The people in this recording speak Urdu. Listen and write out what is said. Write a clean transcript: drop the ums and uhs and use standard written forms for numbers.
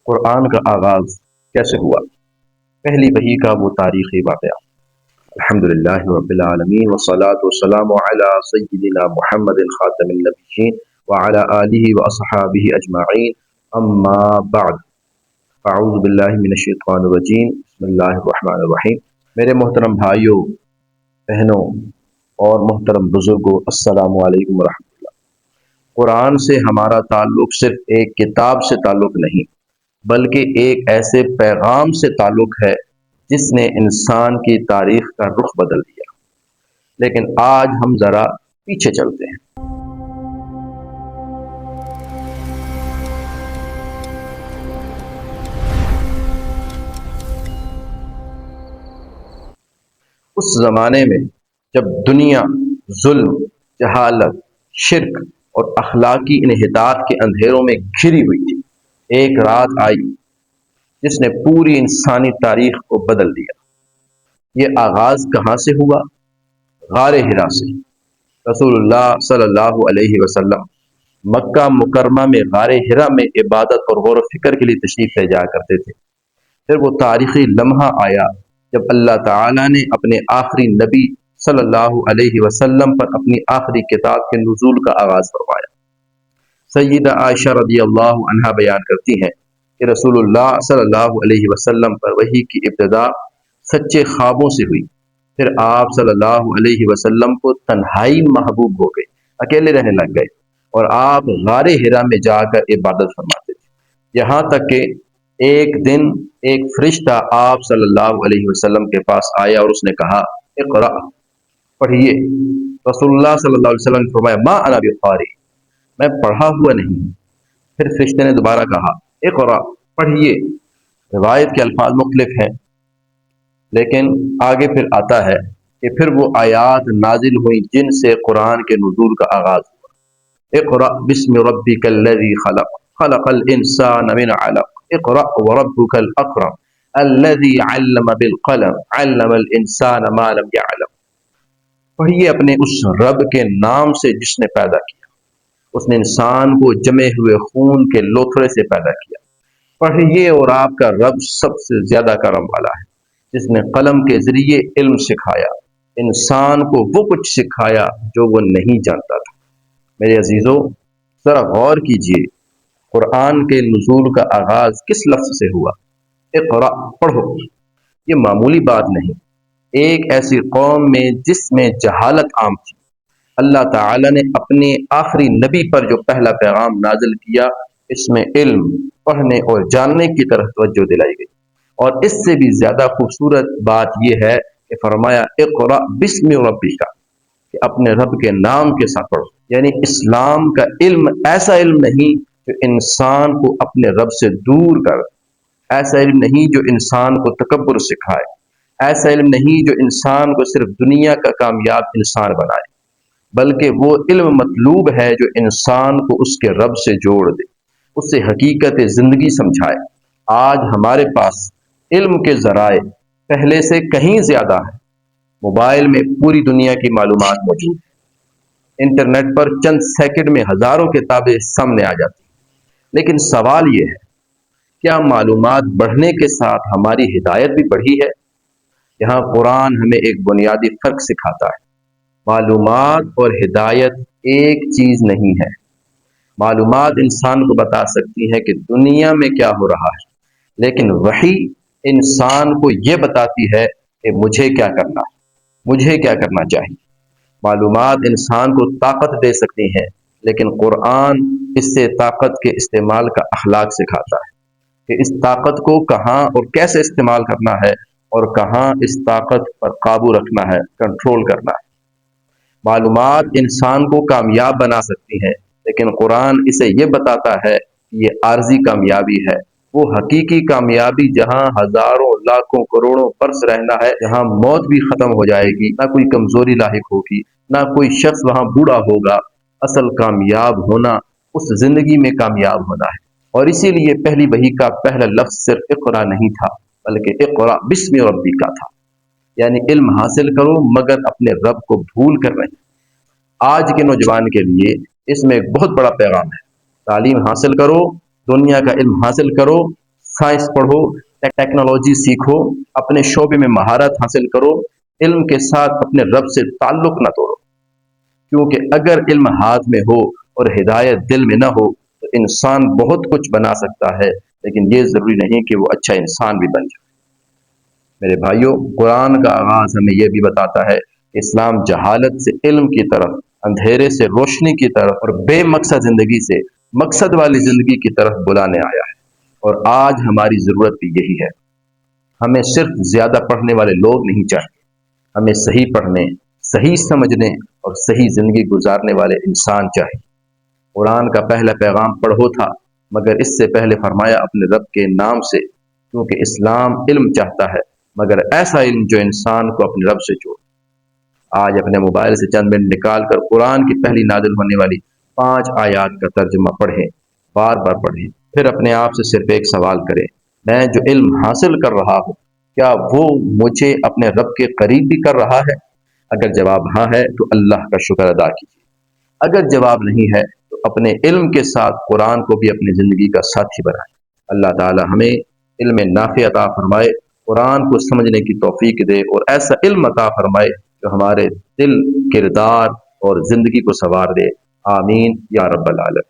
قرآن کا آغاز کیسے ہوا؟ پہلی وحی کا وہ تاریخی واقعہ۔ الحمدللہ رب العالمین والصلاة والسلام علی سیدنا محمد خاتم النبیین وعلی آلہ واصحابہ اجمعین، اما بعد، اعوذ باللہ من الشیطان الرجیم، بسم اللہ الرحمن الرحیم۔ میرے محترم بھائیوں، بہنوں اور محترم بزرگوں، السلام علیکم ورحمۃ اللہ۔ قرآن سے ہمارا تعلق صرف ایک کتاب سے تعلق نہیں، بلکہ ایک ایسے پیغام سے تعلق ہے جس نے انسان کی تاریخ کا رخ بدل دیا۔ لیکن آج ہم ذرا پیچھے چلتے ہیں۔ اس زمانے میں جب دنیا ظلم، جہالت، شرک اور اخلاقی انحطاط کے اندھیروں میں گھری ہوئی تھی، ایک رات آئی جس نے پوری انسانی تاریخ کو بدل دیا۔ یہ آغاز کہاں سے ہوا؟ غار حرا سے۔ رسول اللہ صلی اللہ علیہ وسلم مکہ مکرمہ میں غار حرا میں عبادت اور غور و فکر کے لیے تشریف لے جایا کرتے تھے۔ پھر وہ تاریخی لمحہ آیا جب اللہ تعالیٰ نے اپنے آخری نبی صلی اللہ علیہ وسلم پر اپنی آخری کتاب کے نزول کا آغاز فرمایا۔ سیدہ عائشہ رضی اللہ عنہا بیان کرتی ہیں کہ رسول اللہ صلی اللہ علیہ وسلم پر وحی کی ابتدا سچے خوابوں سے ہوئی۔ پھر آپ صلی اللہ علیہ وسلم کو تنہائی محبوب ہو گئی، اکیلے رہنے لگ گئے، اور آپ غار حرا میں جا کر عبادت فرماتے تھے، یہاں تک کہ ایک دن ایک فرشتہ آپ صلی اللہ علیہ وسلم کے پاس آیا اور اس نے کہا، اقرأ، پڑھیے۔ رسول اللہ صلی اللہ علیہ وسلم نے فرمایا، ما انا بقاری، میں پڑھا ہوا نہیں۔ پھر فرشتے نے دوبارہ کہا، اقرأ، پڑھیے۔ روایت کے الفاظ مختلف ہیں، لیکن آگے پھر آتا ہے کہ پھر وہ آیات نازل ہوئیں جن سے قرآن کے نزول کا آغاز ہوا۔ اقرأ بسم ربک الذی خلق، خلق الانسان من علق، اقرأ وربک الاکرم الذی علم بالقلم، علم الانسان ما لم يعلم۔ پڑھیے اپنے اس رب کے نام سے جس نے پیدا کیا، اس نے انسان کو جمے ہوئے خون کے لوتھڑے سے پیدا کیا۔ پڑھیے، اور آپ کا رب سب سے زیادہ کرم والا ہے، جس نے قلم کے ذریعے علم سکھایا، انسان کو وہ کچھ سکھایا جو وہ نہیں جانتا تھا۔ میرے عزیزوں، ذرا غور کیجئے، قرآن کے نزول کا آغاز کس لفظ سے ہوا؟ اقرأ، پڑھو۔ یہ معمولی بات نہیں۔ ایک ایسی قوم میں جس میں جہالت عام تھی، اللہ تعالی نے اپنے آخری نبی پر جو پہلا پیغام نازل کیا، اس میں علم، پڑھنے اور جاننے کی طرف توجہ دلائی گئی۔ اور اس سے بھی زیادہ خوبصورت بات یہ ہے کہ فرمایا، اقرأ بسم ربک، کہ اپنے رب کے نام کے ساتھ پڑھو۔ یعنی اسلام کا علم ایسا علم نہیں جو انسان کو اپنے رب سے دور کر، ایسا علم نہیں جو انسان کو تکبر سکھائے، ایسا علم نہیں جو انسان کو صرف دنیا کا کامیاب انسان بنائے، بلکہ وہ علم مطلوب ہے جو انسان کو اس کے رب سے جوڑ دے، اس سے حقیقت زندگی سمجھائے۔ آج ہمارے پاس علم کے ذرائع پہلے سے کہیں زیادہ ہیں۔ موبائل میں پوری دنیا کی معلومات موجود ہے، انٹرنیٹ پر چند سیکنڈ میں ہزاروں کتابیں سامنے آ جاتی ہیں۔ لیکن سوال یہ ہے، کیا معلومات بڑھنے کے ساتھ ہماری ہدایت بھی بڑھی ہے؟ یہاں قرآن ہمیں ایک بنیادی فرق سکھاتا ہے۔ معلومات اور ہدایت ایک چیز نہیں ہے۔ معلومات انسان کو بتا سکتی ہے کہ دنیا میں کیا ہو رہا ہے، لیکن وحی انسان کو یہ بتاتی ہے کہ مجھے کیا کرنا ہے، مجھے کیا کرنا چاہیے۔ معلومات انسان کو طاقت دے سکتی ہیں، لیکن قرآن اس سے طاقت کے استعمال کا اخلاق سکھاتا ہے کہ اس طاقت کو کہاں اور کیسے استعمال کرنا ہے، اور کہاں اس طاقت پر قابو رکھنا ہے، کنٹرول کرنا ہے۔ معلومات انسان کو کامیاب بنا سکتی ہیں، لیکن قرآن اسے یہ بتاتا ہے کہ یہ عارضی کامیابی ہے۔ وہ حقیقی کامیابی جہاں ہزاروں لاکھوں کروڑوں برس رہنا ہے، جہاں موت بھی ختم ہو جائے گی، نہ کوئی کمزوری لاحق ہوگی، نہ کوئی شخص وہاں بوڑھا ہوگا۔ اصل کامیاب ہونا اس زندگی میں کامیاب ہونا ہے۔ اور اسی لیے پہلی وحی کا پہلا لفظ صرف اقرا نہیں تھا، بلکہ اقرا بسم ربک تھا، یعنی علم حاصل کرو مگر اپنے رب کو بھول کر نہیں۔ آج کے نوجوان کے لیے اس میں ایک بہت بڑا پیغام ہے۔ تعلیم حاصل کرو، دنیا کا علم حاصل کرو، سائنس پڑھو، ٹیکنالوجی سیکھو، اپنے شعبے میں مہارت حاصل کرو، علم کے ساتھ اپنے رب سے تعلق نہ توڑو، کیونکہ اگر علم ہاتھ میں ہو اور ہدایت دل میں نہ ہو تو انسان بہت کچھ بنا سکتا ہے، لیکن یہ ضروری نہیں کہ وہ اچھا انسان بھی بن جائے۔ میرے بھائیوں، قرآن کا آغاز ہمیں یہ بھی بتاتا ہے کہ اسلام جہالت سے علم کی طرف، اندھیرے سے روشنی کی طرف اور بے مقصد زندگی سے مقصد والی زندگی کی طرف بلانے آیا ہے، اور آج ہماری ضرورت بھی یہی ہے۔ ہمیں صرف زیادہ پڑھنے والے لوگ نہیں چاہیے، ہمیں صحیح پڑھنے، صحیح سمجھنے اور صحیح زندگی گزارنے والے انسان چاہیے۔ قرآن کا پہلا پیغام پڑھو تھا، مگر اس سے پہلے فرمایا اپنے رب کے نام سے، کیونکہ اسلام علم چاہتا ہے، مگر ایسا علم جو انسان کو اپنے رب سے جوڑے۔ آج اپنے موبائل سے چند منٹ نکال کر قرآن کی پہلی نازل ہونے والی 5 آیات کا ترجمہ پڑھیں، بار بار پڑھیں، پھر اپنے آپ سے صرف ایک سوال کریں: میں جو علم حاصل کر رہا ہوں، کیا وہ مجھے اپنے رب کے قریب بھی کر رہا ہے؟ اگر جواب ہاں ہے تو اللہ کا شکر ادا کیجیے، اگر جواب نہیں ہے تو اپنے علم کے ساتھ قرآن کو بھی اپنی زندگی کا ساتھی بنائیں۔ اللہ تعالی ہمیں علم نافع عطا فرمائے، قرآن کو سمجھنے کی توفیق دے، اور ایسا علم عطا فرمائے جو ہمارے دل، کردار اور زندگی کو سنوار دے۔ آمین یا رب العالمین۔